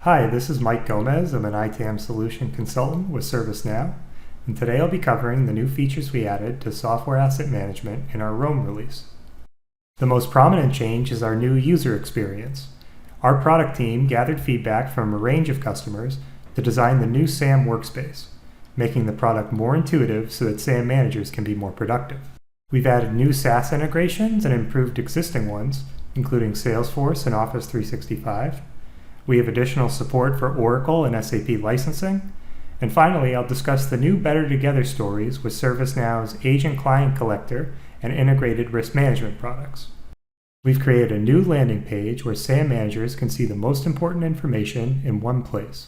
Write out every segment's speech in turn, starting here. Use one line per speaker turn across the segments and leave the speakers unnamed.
Hi, this is Mike Gomez. I'm an ITAM solution consultant with ServiceNow, and today I'll be covering the new features we added to software asset management in our Rome release. The most prominent change is our new user experience. Our product team gathered feedback from a range of customers to design the new SAM workspace, making the product more intuitive so that SAM managers can be more productive. We've added new SaaS integrations and improved existing ones, including Salesforce and Office 365. We have additional support for Oracle and SAP licensing. And finally, I'll discuss the new Better Together stories with ServiceNow's Agent Client Collector and integrated risk management products. We've created a new landing page where SAM managers can see the most important information in one place.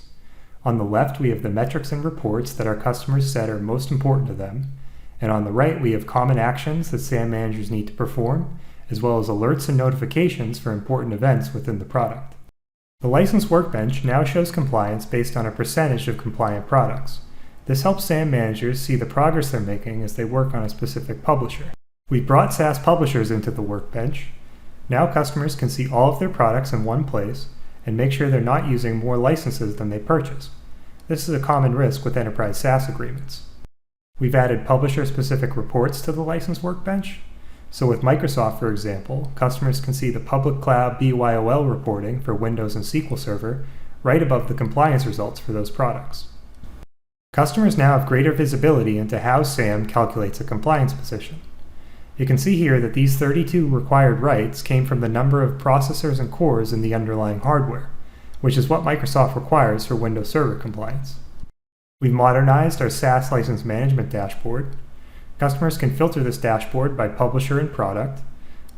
On the left, we have the metrics and reports that our customers said are most important to them. And on the right, we have common actions that SAM managers need to perform, as well as alerts and notifications for important events within the product. The license workbench now shows compliance based on a percentage of compliant products. This helps SAM managers see the progress they're making as they work on a specific publisher. We've brought SaaS publishers into the workbench. Now customers can see all of their products in one place and make sure they're not using more licenses than they purchase. This is a common risk with enterprise SaaS agreements. We've added publisher-specific reports to the license workbench. So with Microsoft, for example, customers can see the public cloud BYOL reporting for Windows and SQL Server right above the compliance results for those products. Customers now have greater visibility into how SAM calculates a compliance position. You can see here that these 32 required rights came from the number of processors and cores in the underlying hardware, which is what Microsoft requires for Windows Server compliance. We've modernized our SaaS license management dashboard. Customers can filter this dashboard by publisher and product.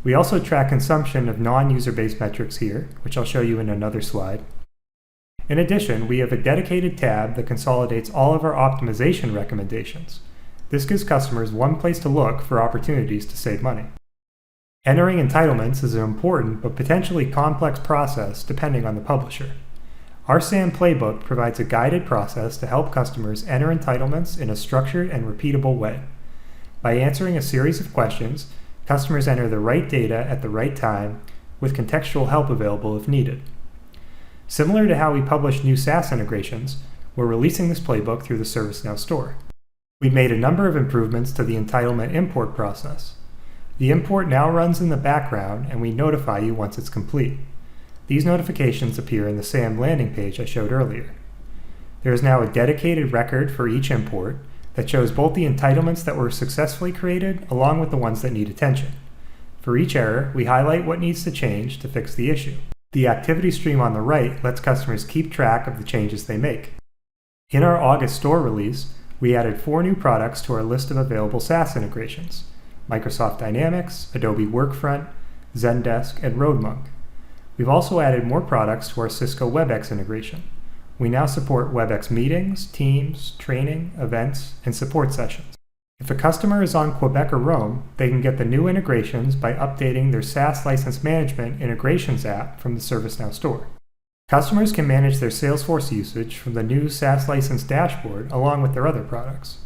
We also track consumption of non-user-based metrics here, which I'll show you in another slide. In addition, we have a dedicated tab that consolidates all of our optimization recommendations. This gives customers one place to look for opportunities to save money. Entering entitlements is an important but potentially complex process depending on the publisher. Our SAM Playbook provides a guided process to help customers enter entitlements in a structured and repeatable way. By answering a series of questions, customers enter the right data at the right time, with contextual help available if needed. Similar to how we publish new SaaS integrations, we're releasing this playbook through the ServiceNow store. We've made a number of improvements to the entitlement import process. The import now runs in the background, and we notify you once it's complete. These notifications appear in the SAM landing page I showed earlier. There is now a dedicated record for each import that shows both the entitlements that were successfully created along with the ones that need attention. For each error, we highlight what needs to change to fix the issue. The activity stream on the right lets customers keep track of the changes they make. In our August store release, we added 4 new products to our list of available SaaS integrations: Microsoft Dynamics, Adobe Workfront, Zendesk, and RoadMonk. We've also added more products to our Cisco WebEx integration. We now support WebEx meetings, Teams, training, events, and support sessions. If a customer is on Quebec or Rome, they can get the new integrations by updating their SaaS License Management Integrations app from the ServiceNow store. Customers can manage their Salesforce usage from the new SaaS License dashboard along with their other products.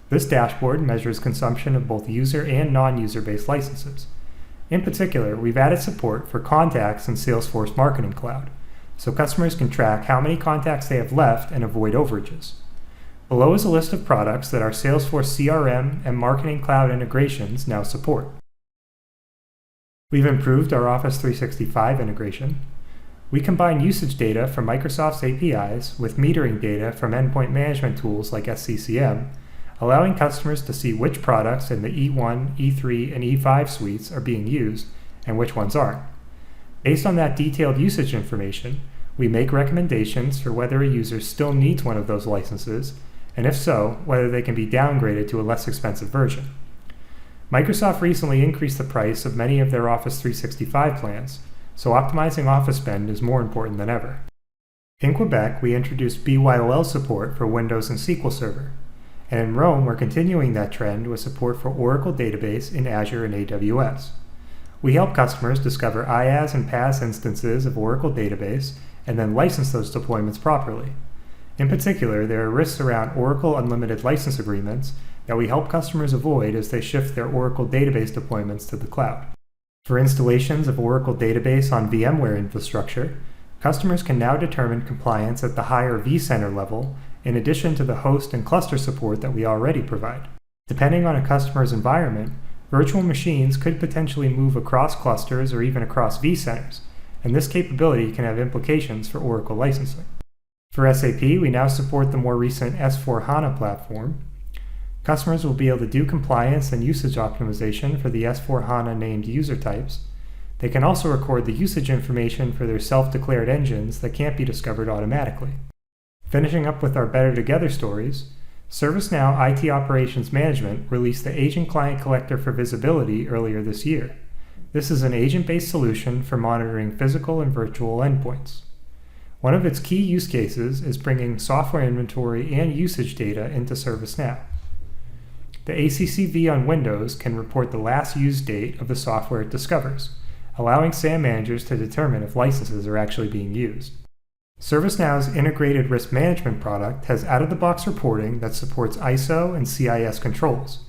This dashboard measures consumption of both user and non-user-based licenses. In particular, we've added support for contacts in Salesforce Marketing Cloud, so customers can track how many contacts they have left and avoid overages. Below is a list of products that our Salesforce CRM and Marketing Cloud integrations now support. We've improved our Office 365 integration. We combine usage data from Microsoft's APIs with metering data from endpoint management tools like SCCM, allowing customers to see which products in the E1, E3, and E5 suites are being used and which ones aren't. Based on that detailed usage information, we make recommendations for whether a user still needs one of those licenses, and if so, whether they can be downgraded to a less expensive version. Microsoft recently increased the price of many of their Office 365 plans, so optimizing office spend is more important than ever. In Quebec, we introduced BYOL support for Windows and SQL Server. And in Rome, we're continuing that trend with support for Oracle Database in Azure and AWS. We help customers discover IaaS and PaaS instances of Oracle Database and then license those deployments properly. In particular, there are risks around Oracle Unlimited License Agreements that we help customers avoid as they shift their Oracle Database deployments to the cloud. For installations of Oracle Database on VMware infrastructure, Customers can now determine compliance at the higher vCenter level, in addition to the host and cluster support that we already provide. Depending on a customer's environment, virtual machines could potentially move across clusters or even across vCenters, and this capability can have implications for Oracle licensing. For SAP, we now support the more recent S/4HANA platform. Customers will be able to do compliance and usage optimization for the S/4HANA named user types. They can also record the usage information for their self-declared engines that can't be discovered automatically. Finishing up with our Better Together stories, ServiceNow IT Operations Management released the Agent Client Collector for Visibility earlier this year. This is an agent-based solution for monitoring physical and virtual endpoints. One of its key use cases is bringing software inventory and usage data into ServiceNow. The ACCV on Windows can report the last used date of the software it discovers, allowing SAM managers to determine if licenses are actually being used. ServiceNow's integrated risk management product has out-of-the-box reporting that supports ISO and CIS controls.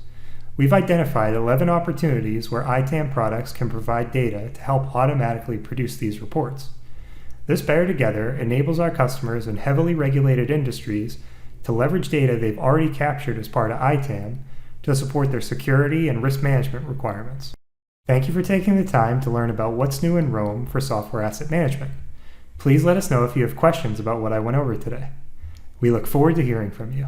We've identified 11 opportunities where ITAM products can provide data to help automatically produce these reports. This Better Together enables our customers in heavily regulated industries to leverage data they've already captured as part of ITAM to support their security and risk management requirements. Thank you for taking the time to learn about what's new in Rome for software asset management. Please let us know if you have questions about what I went over today. We look forward to hearing from you.